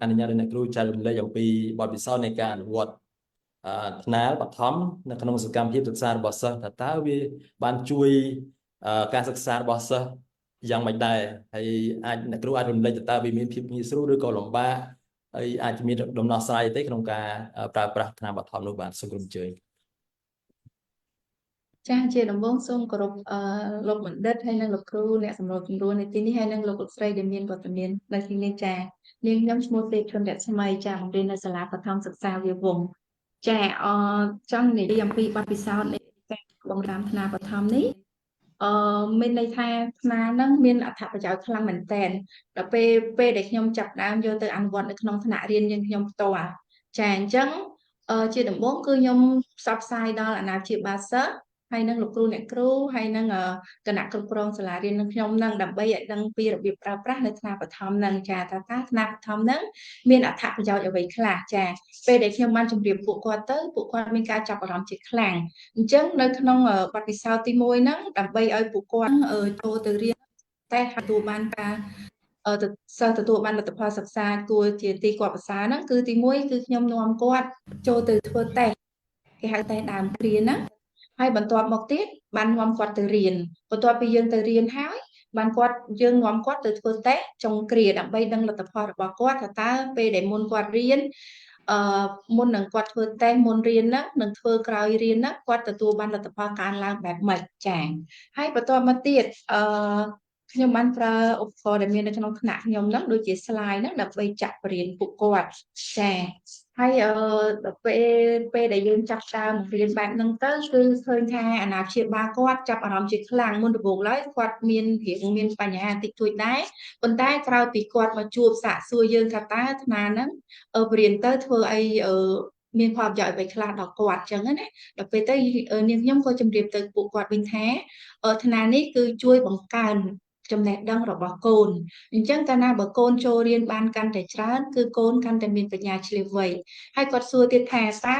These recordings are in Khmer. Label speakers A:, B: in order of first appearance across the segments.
A: អនុញ្ញាតឲ្យអ្នកគ្រូចែករំលែកអំពីបទពិសោធន៍នៃការអនុវត្តថ្នាលបឋមនៅក្នុងសកម្មភាពសិក្សារបស់សិស្សថាតើវាបានជួយការសិក្សារបស់សិស្សយ៉ាងម៉េចដែរហើយអាចអ្នកគ្រូអាចរំលែកតើវាមានភាពងាយស្រួលឬក៏លំបាកហើយអាចមានដំណោះស្រាយទេក្នុងការប្រើប្រាស់ថ្នាលបឋមនោះបាទសូមក្រុមជើញ
B: ចាស់ជាដំបូងសូមគោរពលោកបណ្ឌិតហើយនិងលោកគ្រូអ្នកសម្របសម្រួលនៅទីនេះហើយនិងលោកលោកស្រីដែលមានវត្តមាននៅទីនេះចា៎នាងខ្ញុំឈ្មោះទេពធនរស្មីចា៎បង្រៀននៅសាលាបឋមសិក្សាវាវង្សចា៎ចង់និយាយអំពីបទពិសោធន៍នៃការបង្រាំថ្នាលបឋមនេះមានន័យថាថ្នាលហ្នឹងមានអត្ថប្រយោជន៍ខ្លាំងមែនទែនដល់ពេលដែលខ្ញុំចាប់ផ្ដើមយកទៅអនុវត្តនៅក្នុងថ្នាក់រៀនយើងខ្ញុំផ្ទាល់ចា៎អញ្ចឹងជាដំបូងគឺខ្ញុំផ្សព្វផ្សាយដល់អាណាព្យាបាលសិស្សហើយនឹងលោកគ្រូអ្នកគ្រូហើយនឹងគណៈគ្រប់គ្រងសាលារៀននឹងខ្ញុំនឹងដើម្បីឲ្យដឹងពីរបៀបប្រើប្រាស់នៅថ្នាលបឋមនឹងចាថាតើថ្នាលបឋមនឹងមានអត្ថប្រយោជន៍អ្វីខ្លះចាពេលដែលខ្ញុំបានជម្រាបពួកគាត់ទៅពួកគាត់មានការចាប់អារម្មណ៍ជាខ្លាំងអញ្ចឹងនៅក្នុងបទពិសោធន៍ទី1ហ្នឹងដើម្បីឲ្យពួកគាត់ចូលទៅរៀនតែទទួលបានការសិស្សទទួលបានលទ្ធផលសិក្សាគួរជាទីគាប់ប្រសើរហ្នឹងគឺទី1គឺខ្ញុំនាំគាត់ចូលទៅធ្វើតេស្តគេហៅតេស្តដើមគ្រាណាហើយបន្ទាប់មកទៀតបាននាំគាត់ទៅរៀនបន្ទាប់ពីយើងទៅរៀនហើយបានយើងនាំគាត់ទៅធ្វើតេស្តចុងគ្រាដើម្បីដឹងលទ្ធផលរបស់គាត់ថាតើពេលដែលមុនគាត់រៀនមុននឹងគាត់ធ្វើតេស្តមុនរៀនហ្នឹងនឹងធ្វើក្រោយរៀនហ្នឹងគាត់ទទួលបានលទ្ធផលកើនឡើងបែបម៉េចចា៎ហើយបន្ទាប់មកទៀតខ្ញុំបានប្រើឧបករណ៍ដែលមាននៅក្នុងថ្នាក់ខ្ញុំហ្នឹងដូចជា slide ហ្នឹងដើម្បីចាក់បរៀនពួកគាត់ចា៎ហើយដល់ពេលដែលយើងចាប់ដើមរៀនបែបហ្នឹងទៅគឺឃើញថាអាណាព្យាបាលគាត់ចាប់អារម្មណ៍ជាខ្លាំងមុនដំបូងឡើយគាត់មានបញ្ហាតិចតួចដែរប៉ុន្តែក្រោយពីគាត់មកជួបសាកសួរយើងថាតើថ្នាលហ្នឹងបរៀនទៅធ្វើអីមានផលប្រយោជន៍អ្វីខ្លះដល់គាត់អញ្ចឹងណាដល់ពេលទៅនាងខ្ញុំក៏ជម្រាបទៅពួកគាត់វិញថាថ្នាលនេះគឺជួយបង្កើនចំណេះដឹងរបស់កូនអញ្ចឹងកាលណាបើកូនចូលរៀនបានកាន់តែច្រើនគឺកូនកាន់តែមានបញ្ញាឆ្លាតវៃហើយគាត់សួរទៀតថាតើ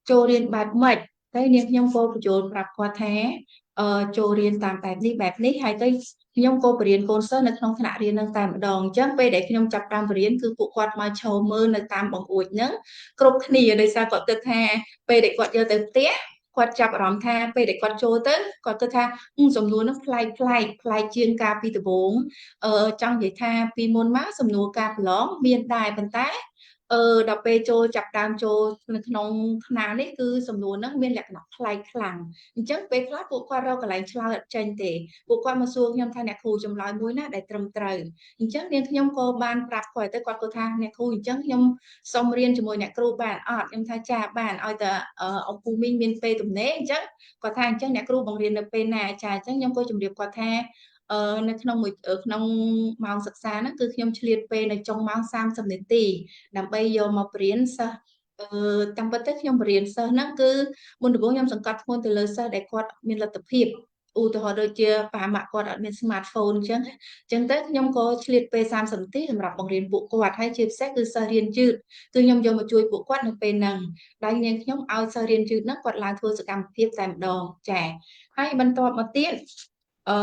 B: ចូលរៀនបែបម៉េចហើយនាងខ្ញុំក៏បញ្យល់ប្រាប់គាត់ថាចូលរៀនតាមបែបនេះហើយទៅខ្ញុំក៏បរៀនកូនសិស្សនៅក្នុងថ្នាក់រៀននឹងតែម្ដងអញ្ចឹងពេលដែលខ្ញុំចាប់តាមបរៀនគឺពួកគាត់មកឈរមើលនៅតាមបង្អួចហ្នឹងគ្រប់គ្នាដោយសារគាត់គិតថាពេលដែលគាត់យកទៅផ្ទះគាត់ចាប់អារម្មណ៍ថាពេលដែលគាត់ចូលទៅគាត់គិតថាសំណួរនោះប្លែកជាងការពីដំបូងចង់និយាយថាពីមុនមកសំណួរការប្រឡងមានដែរប៉ុន្តែដល់ពេលចាប់ដើមចូលនៅក្នុងថ្នាលនេះគឺសំណួរហ្នឹងមានលក្ខណៈប្លែកខ្លាំងអញ្ចឹងពេលខ្លះពួកគាត់រកកន្លែងឆ្លើយអត់ចេញទេពួកគាត់មកសួរខ្ញុំថាអ្នកគ្រូចម្លើយមួយណាដែលត្រឹមត្រូវអញ្ចឹងនាងខ្ញុំក៏បានប្រាប់គាត់ទៅគាត់ក៏ថាអ្នកគ្រូអញ្ចឹងខ្ញុំសូមរៀនជាមួយអ្នកគ្រូបានអត់ខ្ញុំថាចាបានឲ្យតែអង្គពូមីងមានពេលទំនេរអញ្ចឹងគាត់ថាអញ្ចឹងអ្នកគ្រូបង្រៀននៅពេលណាចាអញ្ចឹងខ្ញុំក៏ជម្រាបគាត់ថានៅក្នុងម៉ោងសិក្សាហ្នឹងគឺខ្ញុំឆ្លៀតពេលនៅចុងម៉ោង30នាទីដើម្បីយកមកបរៀនសិស្សតាមពិតទៅខ្ញុំបរៀនសិស្សហ្នឹងគឺមុនដំបូងខ្ញុំសង្កត់ធ្ងន់ទៅលើសិស្សដែលគាត់មានលទ្ធភាពឧទាហរណ៍ដូចជាប៉ាម៉ាក់គាត់អត់មាន smartphone អញ្ចឹងទៅខ្ញុំក៏ឆ្លៀតពេល30នាទីសម្រាប់បង្រៀនពួកគាត់ហើយជាពិសេសគឺសិស្សរៀនយឺតគឺខ្ញុំយកមកជួយពួកគាត់នៅពេលហ្នឹងដោយនាងខ្ញុំឲ្យសិស្សរៀនយឺតហ្នឹងគាត់ឡើងធ្វើសកម្មភាពតែម្ដងចា៎ហើយបន្ទាប់មកទៀតអឺ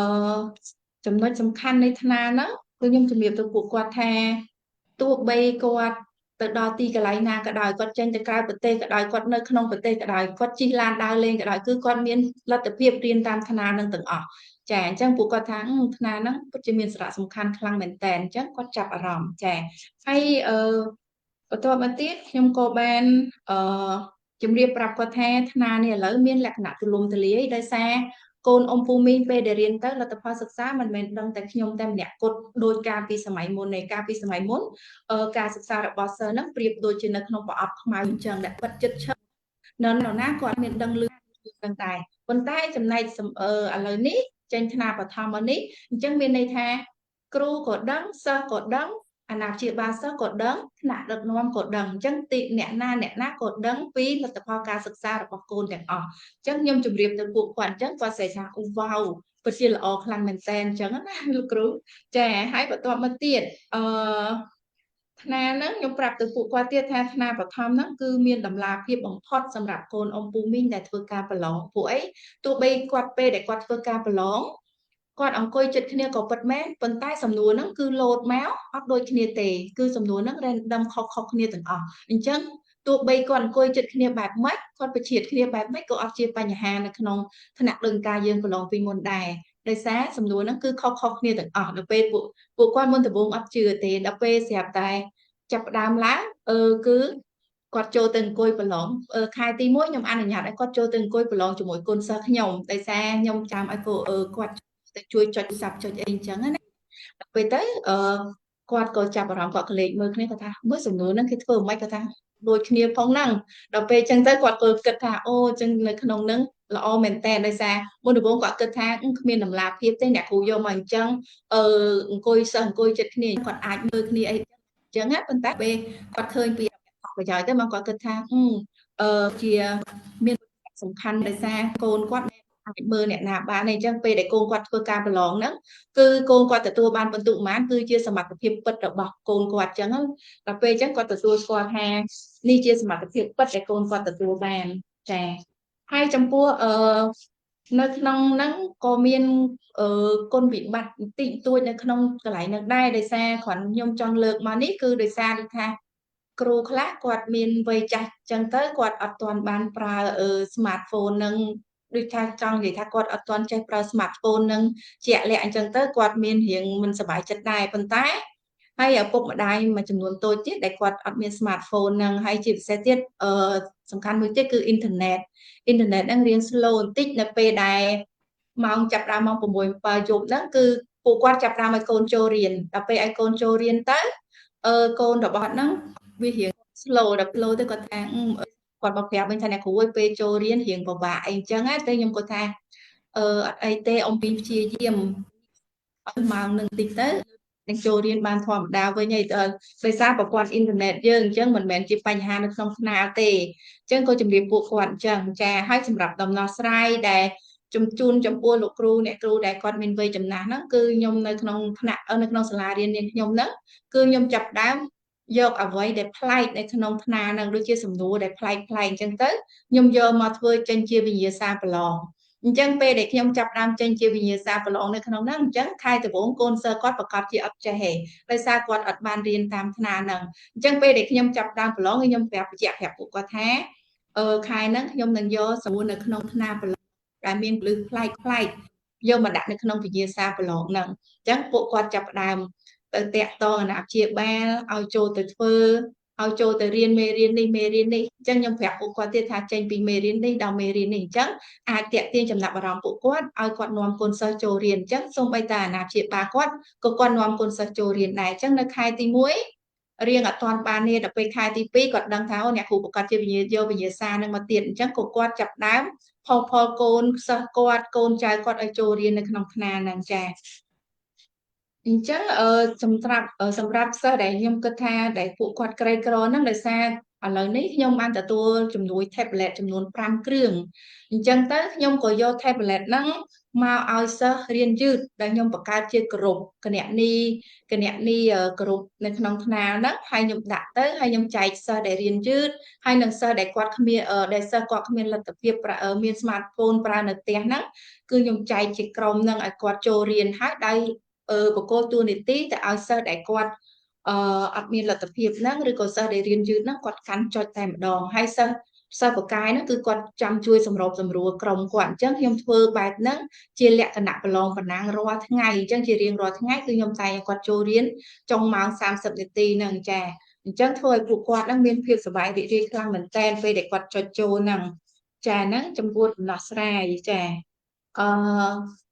B: ចំណុចសំខាន់នៃថ្នាលហ្នឹងគឺខ្ញុំជំរាបទៅពួកគាត់ថាទោះបីគាត់ទៅដល់ទីកន្លែងណាក៏ដោយគាត់ចេញទៅក្រៅប្រទេសក៏ដោយគាត់នៅក្នុងប្រទេសក៏ដោយគាត់ជិះឡានដើរលេងក៏ដោយគឺគាត់មានលទ្ធភាពរៀនតាមថ្នាលនឹងទាំងអស់ចាអញ្ចឹងពួកគាត់ថាថ្នាលហ្នឹងពិតជាមានសារៈសំខាន់ខ្លាំងមែនតើអញ្ចឹងគាត់ចាប់អារម្មណ៍ចាហើយបន្ទាប់មកទៀតខ្ញុំក៏បានជំរាបប្រាប់គាត់ថាថ្នាលនេះឥឡូវមានលក្ខណៈទូលំទូលាយដោយសារកូនអ៊ំពូមីងពេលដែលរៀនទៅលទ្ធផលសិក្សាមិនមែនដឹងតែខ្ញុំតែម្នាក់គត់ដោយការពីសម័យមុននៃការពីសម័យមុនការសិក្សារបស់សិស្សហ្នឹងប្រៀបដូចជានៅក្នុងប្រអប់ខ្មៅអញ្ចឹងដែលបិទចិត្តឈឹងនរណាគាត់មានដឹងលឺដឹងតែប៉ុន្តែចំណែកឥឡូវនេះចេញថ្នាលបឋមមកនេះអញ្ចឹងមានន័យថាគ្រូក៏ដឹងសិស្សក៏ដឹងអាណាព្យាបាលសិស្សក៏ដឹងថ្នាក់ដឹកនាំក៏ដឹងអញ្ចឹងទីអ្នកណាក៏ដឹងពីលទ្ធផលការសិក្សារបស់កូនទាំងអស់អញ្ចឹងខ្ញុំជម្រាបទៅពួកគាត់អញ្ចឹងគាត់ស្រែកថាអូវ៉ាវពិតជាល្អខ្លាំងមែនតើអញ្ចឹងណាលោកគ្រូចាហើយបន្ទាប់មកទៀតថ្នាលហ្នឹងខ្ញុំប្រាប់ទៅពួកគាត់ទៀតថាថ្នាលបឋមហ្នឹងគឺមានតម្លាភាពបំផុតសម្រាប់កូនអ៊ំពូមីងដែលធ្វើការប្រឡងពួកអីទោះបីគាត់ពេលដែលគាត់ធ្វើការប្រឡង គាត់អង្គុយចិត្តគ្នាក៏ពិតមែនប៉ុន្តែសំណួរហ្នឹងគឺលោតមកអត់ដូចគ្នាទេគឺសំណួរហ្នឹង random ខុសៗគ្នាទាំងអស់អញ្ចឹងទោះបីគាត់អង្គុយចិត្តគ្នាបែបម៉េចគាត់បញ្ជាគ្នាបែបម៉េចក៏អត់ជាបញ្ហានៅក្នុងថ្នាក់ដឹងការយើងប្រឡងពីមុនដែរដោយសារសំណួរហ្នឹងគឺខុសៗគ្នាទាំងអស់ដល់ពេលពួកគាត់មុនដំបូងអត់ជឿទេដល់ពេលស្រាប់តែចាប់ផ្ដើមឡើងគឺគាត់ចូលទៅអង្គុយប្រឡងខែទី1ខ្ញុំអនុញ្ញាតឲ្យគាត់ចូលទៅអង្គុយប្រឡងជាមួយគុណសិស្សខ្ញុំដោយសារខ្ញុំចាំឲ្យគាត់ទៅជួយចុចសាប់ចុចអីអញ្ចឹងណាដល់ពេលទៅគាត់ក៏ចាប់អារម្មណ៍គាត់ក៏លេចមើលគ្នាគាត់ថាមើលសំណួរហ្នឹងគេធ្វើមិនគាត់ថាដូចគ្នាផងហ្នឹងដល់ពេលអញ្ចឹងទៅគាត់ក៏គិតថាអូអញ្ចឹងនៅក្នុងហ្នឹងល្អមែនតើដោយសារមុនដំបូងគាត់គិតថាគ្មានតម្លាភាពទេអ្នកគ្រូយកមកអញ្ចឹងអង្គុយសិស្សអង្គុយចិត្តគ្នាគាត់អាចមើលគ្នាអីអញ្ចឹងណាប៉ុន្តែពេលគាត់ឃើញពីប្រយោជន៍ទៅមកគាត់គិតថាជាមានសំខាន់ដោយសារកូនគាត់អាចមើលអ្នកណាបានអញ្ចឹងពេលដែលកូនគាត់ធ្វើការប្រឡងហ្នឹងគឺកូនគាត់ទទួលបានបន្ទុកប៉ុន្មានគឺជាសមត្ថភាពពិតរបស់កូនគាត់អញ្ចឹងដល់ពេលអញ្ចឹងគាត់ទទួលស្គាល់ថានេះជាសមត្ថភាពពិតដែលកូនគាត់ទទួលបានចា៎ហើយចំពោះនៅក្នុងហ្នឹងក៏មានគុណវិបត្តិបន្តិចតួចនៅក្នុងកន្លែងហ្នឹងដែរដោយសារគ្រាន់ខ្ញុំចង់លើកមកនេះគឺដោយសារថាគ្រូខ្លះគាត់មានវ័យចាស់អញ្ចឹងទៅគាត់អត់ទាន់បានប្រើ smartphone ហ្នឹងដូចថាចង់និយាយថាគាត់អត់ទាន់ចេះប្រើ smartphone ហ្នឹងជាក់លាក់អញ្ចឹងទៅគាត់មានរៀងមិនសប្បាយចិត្តដែរប៉ុន្តែហើយឪពុកម្ដាយមួយចំនួនតូចទៀតដែលគាត់អត់មាន smartphone ហ្នឹងហើយជាពិសេសទៀតសំខាន់មួយទៀតគឺអ៊ីនធឺណិតហ្នឹងរៀង slow បន្តិចនៅពេលដែលម៉ោងចាប់ផ្ដើមម៉ោង6 7យប់ហ្នឹងគឺពួកគាត់ចាប់ផ្ដើមឲ្យកូនចូលរៀនដល់ពេលឲ្យកូនចូលរៀនទៅកូនរបស់ហ្នឹងវារៀង slow ដល់ slow ទៅគាត់ថាគាត់មកប្រាប់វិញថាអ្នកគ្រូឲ្យពេលចូលរៀនរៀងពិបាកអីអញ្ចឹងតែខ្ញុំគាត់ថាអត់អីទេអំពីព្យាយាមឲ្យម៉ោងនឹងតិចទៅនឹងចូលរៀនបានធម្មតាវិញហើយដោយសារប្រព័ន្ធអ៊ីនធឺណិតយើងអញ្ចឹងមិនមែនជាបញ្ហានៅក្នុងថ្នាលទេអញ្ចឹងក៏ជំរាបពួកគាត់អញ្ចឹងចាហើយសម្រាប់ដំណោះស្រាយដែលជូនចំពោះលោកគ្រូអ្នកគ្រូដែលគាត់មានវ័យចំណាស់ហ្នឹងគឺខ្ញុំនៅក្នុងថ្នាក់នៅក្នុងសាលារៀននាងខ្ញុំហ្នឹងគឺខ្ញុំចាប់ដើមយកអ្វីដែលប្លែកនៅក្នុងថ្នាលហ្នឹងដូចជាសំណួរដែលប្លែកអញ្ចឹងទៅខ្ញុំយកមកធ្វើចេញជាវិញ្ញាសាប្រឡងអញ្ចឹងពេលដែលខ្ញុំចាប់ដើមចេញជាវិញ្ញាសាប្រឡងនៅក្នុងហ្នឹងអញ្ចឹងខែដំបូងកូនសិស្សគាត់ប្រកាសជាអត់ចេះទេដោយសារគាត់អត់បានរៀនតាមថ្នាលហ្នឹងអញ្ចឹងពេលដែលខ្ញុំចាប់ដើមប្រឡងខ្ញុំប្រាប់ពួកគាត់ថាខែហ្នឹងខ្ញុំនឹងយកសំណួរនៅក្នុងថ្នាលប្រឡងដែលមានពលិប្លែកយកមកដាក់នៅក្នុងវិញ្ញាសាប្រឡងហ្នឹងអញ្ចឹងពួកគាត់ចាប់ដើមទៅតាក់ទងអាណាព្យាបាលឲ្យចូលទៅធ្វើឲ្យចូលទៅរៀនមេរៀននេះអញ្ចឹងខ្ញុំប្រាប់ពួកគាត់ទៀតថាចេញពីមេរៀននេះដល់មេរៀននេះអញ្ចឹងអាចតាក់ទាញចំណាប់អារម្មណ៍ពួកគាត់ឲ្យគាត់នាំកូនសិស្សចូលរៀនអញ្ចឹងសូម្បីតែអាណាព្យាបាលគាត់ក៏គាត់នាំកូនសិស្សចូលរៀនដែរអញ្ចឹងនៅខែទី1រៀងអត់ទាន់បានទេដល់ពេលខែទី2គាត់ដឹងថាអ្នកគ្រូប្រកាសជាយកវិញ្ញាសានឹងមកទៀតអញ្ចឹងក៏គាត់ចាប់ដើមផលកូនសិស្សគាត់កូនចៅគាត់ឲ្យចូលរៀននៅក្នុងថ្នាលហ្នឹងចា៎អញ្ចឹងសម្រាប់សិស្សដែលខ្ញុំគិតថាដែលពួកគាត់ក្រីក្រហ្នឹងដោយសារឥឡូវនេះខ្ញុំបានទទួលជំនួយ tablet ចំនួន5គ្រឿងអញ្ចឹងទៅខ្ញុំក៏យក tablet ហ្នឹងមកឲ្យសិស្សរៀនយឺតដែលខ្ញុំបង្កើតជាក្រុមគណនីក្រុមនៅក្នុងថ្នាលហ្នឹងហើយខ្ញុំដាក់ទៅហើយខ្ញុំចែកសិស្សដែលរៀនយឺតហើយនិងសិស្សដែលគាត់គ្មានសិស្សគាត់គ្មានលទ្ធភាពមាន smartphone ប្រើនៅផ្ទះហ្នឹងគឺខ្ញុំចែកជាក្រុមហ្នឹងឲ្យគាត់ចូលរៀនហើយដោយបកគោលតួនាទីទៅឲ្យសិស្សដែលគាត់អត់មានលទ្ធភាពហ្នឹងឬក៏សិស្សដែលរៀនយឺតហ្នឹងគាត់កាន់ចុចតែម្ដងហើយសិស្សបកាយហ្នឹងគឺគាត់ចាំជួយសម្របសម្រួលក្រុមគាត់អញ្ចឹងខ្ញុំធ្វើបែបហ្នឹងជាលក្ខណៈប្រឡងបណ្ណាំងរាល់ថ្ងៃអញ្ចឹងជារៀងរាល់ថ្ងៃគឺខ្ញុំតែឲ្យគាត់ចូលរៀនចុងម៉ោង30នាទីហ្នឹងចាអញ្ចឹងធ្វើឲ្យពួកគាត់ហ្នឹងមានភាពសប្បាយរីករាយខ្លាំងមែនតើពេលដែលគាត់ចុចចូលហ្នឹងចាហ្នឹងចំពោះដំណោះស្រាយចាអឺ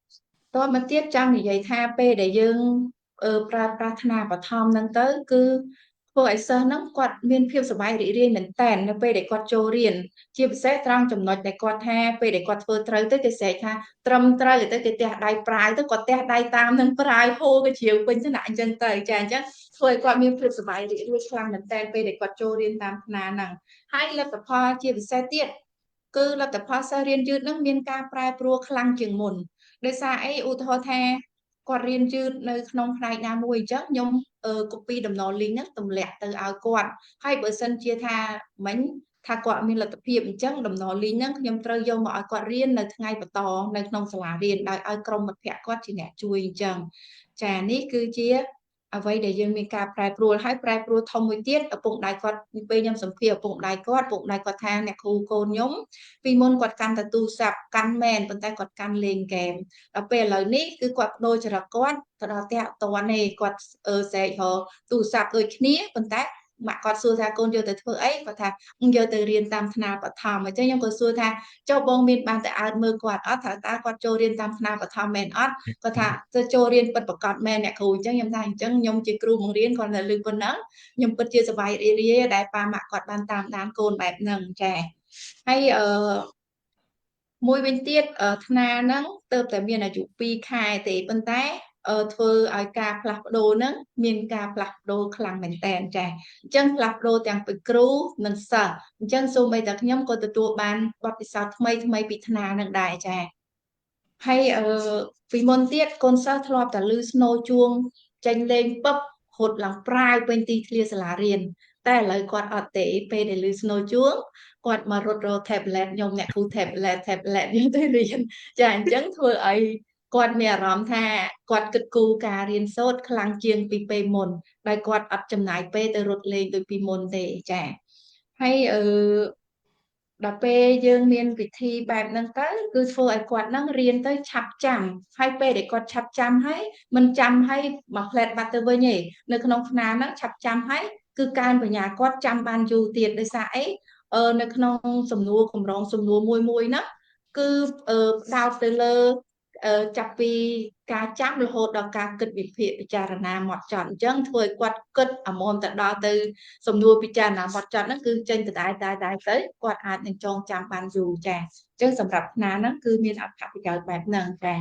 B: តមកទៀតចង់និយាយថាពេលដែលយើងប្រើប្រាស់ថ្នាលបឋមហ្នឹងទៅគឺធ្វើឲ្យសិស្សហ្នឹងគាត់មានភាពសប្បាយរីករាយមែនតើនៅពេលដែលគាត់ចូលរៀនជាពិសេសត្រង់ចំណុចដែលគាត់ថាពេលដែលគាត់ធ្វើត្រូវទៅគេស្រែកថាត្រឹមត្រូវទៅគេទះដៃប្រាយទៅគាត់ទះដៃតាមនឹងប្រាយហូរក៏ជ្រាវពេញថ្នាក់អញ្ចឹងទៅចាអញ្ចឹងធ្វើឲ្យគាត់មានភាពសប្បាយរីករាយខ្លាំងមែនតើពេលដែលគាត់ចូលរៀនតាមថ្នាលហ្នឹងហើយលទ្ធផលជាពិសេសទៀតគឺលទ្ធផលសិស្សរៀនយឺតហ្នឹងមានការប្រែប្រួលខ្លាំងជាងមុនដោយសារអីឧទាហរណ៍ថាគាត់រៀនយឺតនៅក្នុងផ្នែកណាមួយអញ្ចឹងខ្ញុំcopy តំណ link ហ្នឹងទម្លាក់ទៅឲ្យគាត់ហើយបើសិនជាថាមិញ ថាគាត់មានលទ្ធភាពអញ្ចឹងដំណរលីងហ្នឹងខ្ញុំត្រូវយកមកឲ្យគាត់រៀននៅថ្ងៃបន្តនៅក្នុងសាលារៀនដោយឲ្យក្រុមមិត្តភ័ក្តិគាត់ជាអ្នកជួយអញ្ចឹងចានេះគឺជាអ្វីដែលយើងមានការប្រែប្រួលហើយប្រែប្រួលធំមួយទៀតឪពុកម្ដាយគាត់ពេលខ្ញុំសម្ភាសឪពុកម្ដាយគាត់ថាអ្នកគ្រូកូនខ្ញុំពីមុនគាត់កាន់តែទូរស័ព្ទកាន់មែនប៉ុន្តែគាត់កាន់លេងហ្គេមដល់ពេលឥឡូវនេះគឺគាត់បដូរចរិតគាត់ទៅដល់ផ្ទះអត់ទាន់ទេគាត់ស្រែករកទូរស័ព្ទដូចគ្នាប៉ុន្តែម៉ាក់គាត់សួរថាកូនយកទៅធ្វើអីគាត់ថាយកទៅរៀនតាមថ្នាលបឋមអញ្ចឹងខ្ញុំក៏សួរថាចុះបងមានបានតែអើតមើលគាត់អត់ថាតើគាត់ចូលរៀនតាមថ្នាលបឋមមែនអត់គាត់ថាទៅចូលរៀនពិតប្រាកដមែនអ្នកគ្រូអញ្ចឹងខ្ញុំថាអញ្ចឹងខ្ញុំជាគ្រូបង្រៀនគាត់នៅលើប៉ុណ្ណឹងខ្ញុំពិតជាសប្បាយរីករាយដែលប៉ាម៉ាក់គាត់បានតាមដានកូនបែបហ្នឹងចាហើយមួយវិញទៀតថ្នាលហ្នឹងទើបតែមានអាយុ2 ខែទេប៉ុន្តែធ្វើឲ្យការផ្លាស់ប្ដូរហ្នឹងមានការផ្លាស់ប្ដូរខ្លាំងមែនតើចាអញ្ចឹងផ្លាស់ប្ដូរទាំងពីគ្រូនិងសិស្សអញ្ចឹងសូម្បីតែខ្ញុំក៏ទទួលបានបទពិសោធន៍ថ្មីពីថ្នាលហ្នឹងដែរចាហើយពីមុនទៀតកូនសិស្សធ្លាប់តែឮស្នូជួងចេញលេងពឹបហត់ឡើងប្រាវពេញទីធ្លាសាលារៀនតែឥឡូវគាត់អត់ទេពេលដែលឮស្នូជួងគាត់មករត់រក tablet ខ្ញុំអ្នកគ្រូ tablet យកទៅរៀនចាអញ្ចឹងធ្វើឲ្យគាត់មានអារម្មណ៍ថាគាត់គិតគូរការរៀនសូត្រខ្លាំងជាងពីពេលមុនដោយគាត់អត់ចំណាយពេលទៅរត់លេងដូចពីមុនទេចាហើយដល់ពេលយើងមានវិធីបែបហ្នឹងទៅគឺធ្វើឲ្យគាត់ហ្នឹងរៀនទៅឆាប់ចាំហើយពេលដែលគាត់ឆាប់ចាំហើយមិនចាំហើយមកផ្លែតបាត់ទៅវិញទេនៅក្នុងថ្នាលហ្នឹងឆាប់ចាំហើយគឺកើនបញ្ញាគាត់ចាំបានយូរទៀតដោយសារអីនៅក្នុងសំណួរកម្រងសំណួរមួយហ្នឹងគឺផ្ដោតទៅលើចាប់ពីការចាំរហូតដល់ការគិតវិភាគពិចារណាហ្មត់ចត់អញ្ចឹងធ្វើឲ្យគាត់គិតអាមុំទៅដល់ទៅសំណួរពិចារណាហ្មត់ចត់ហ្នឹងគឺចេញទៅដែរទៅគាត់អាចនឹងចងចាំបានយូរចាអញ្ចឹងសម្រាប់ថ្នាលហ្នឹងគឺមានអត្ថប្រយោជន៍បែបហ្នឹងចា